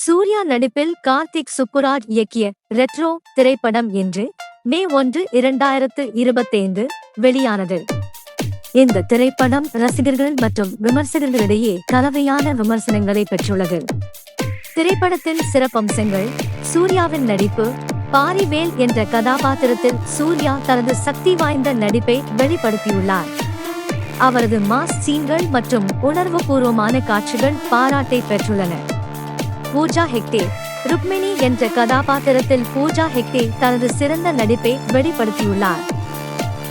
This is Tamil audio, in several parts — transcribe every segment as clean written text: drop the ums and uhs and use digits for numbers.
சூர்யா நடிப்பில் கார்த்திக் சுப்புராஜ் இயக்கிய ரெட்ரோ திரைப்படம் இன்று மே 1, 2025 வெளியானது. இந்த திரைப்படம் ரசிகர்கள் மற்றும் விமர்சகர்களிடையே கலவையான விமர்சனங்களை பெற்றுள்ளது. திரைப்படத்தின் சிறப்பம்சங்கள்: சூர்யாவின் நடிப்பு. பாரிவேல் என்ற கதாபாத்திரத்தில் சூர்யா தனது சக்தி வாய்ந்த நடிப்பை வெளிப்படுத்தியுள்ளார். அவரது மாஸ் சீன்கள் மற்றும் உணர்வுபூர்வமான காட்சிகள் பாராட்டை பெற்றுள்ளன. பூஜா ஹெக்டே. ருக்மிணி என்ற கதாபாத்திரத்தில் பூஜா ஹெக்டே தனது சிறந்த நடிப்பை வெளிப்படுத்தியுள்ளார்.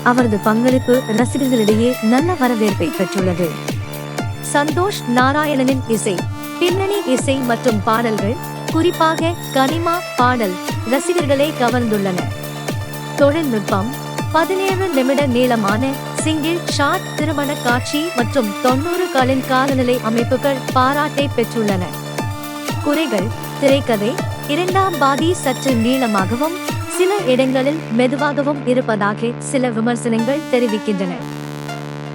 அவரது பங்களிப்பு ரசிகர்களிடையே நல்ல வரவேற்பை பெற்றுள்ளது. சந்தோஷ் நாராயணனின் இசை. பின்னணி இசை மற்றும் பாடல்கள், குறிப்பாக கனிமா பாடல், ரசிகர்களை கவர்ந்துள்ளன. தொழில்நுட்பம். 17 நிமிட நீளமான சிங்கிள் ஷாட் திருமண காட்சி மற்றும் 90களின் காலநிலை அமைப்புகள் பாராட்டை பெற்றுள்ளன. குறைகள்: திரைக்கதை. இரண்டாம் பாதி சற்று நீளமாகவும் சில இடங்களில் மெதுவாகவும் இருப்பதாக சில விமர்சனங்கள் தெரிவிக்கின்றன.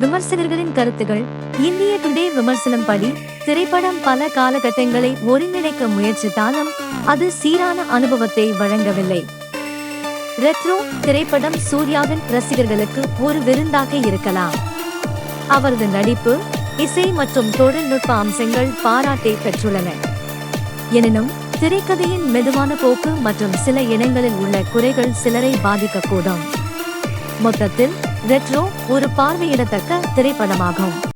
விமர்சகர்களின் கருத்துகள். இந்திய டுடே விமர்சனம் படி, திரைப்படம் பல காலகட்டங்களை ஒருங்கிணைக்க முயற்சித்தாலும் அது சீரான அனுபவத்தை வழங்கவில்லை. ரெட்ரோ திரைப்படம் சூர்யாவின் ரசிகர்களுக்கு ஒரு விருந்தாக இருக்கலாம். அவரது நடிப்பு, இசை மற்றும் தொழில்நுட்ப அம்சங்கள் பாராட்டை பெற்றுள்ளன. எனினும் திரைக்கதையின் மெதுவான போக்கு மற்றும் சில இடங்களில் உள்ள குறைகள் சிலரை பாதிக்கக்கூடும். மொத்தத்தில் ரெட்ரோ ஒரு பார்வையிடத்தக்க திரைப்படமாகும்.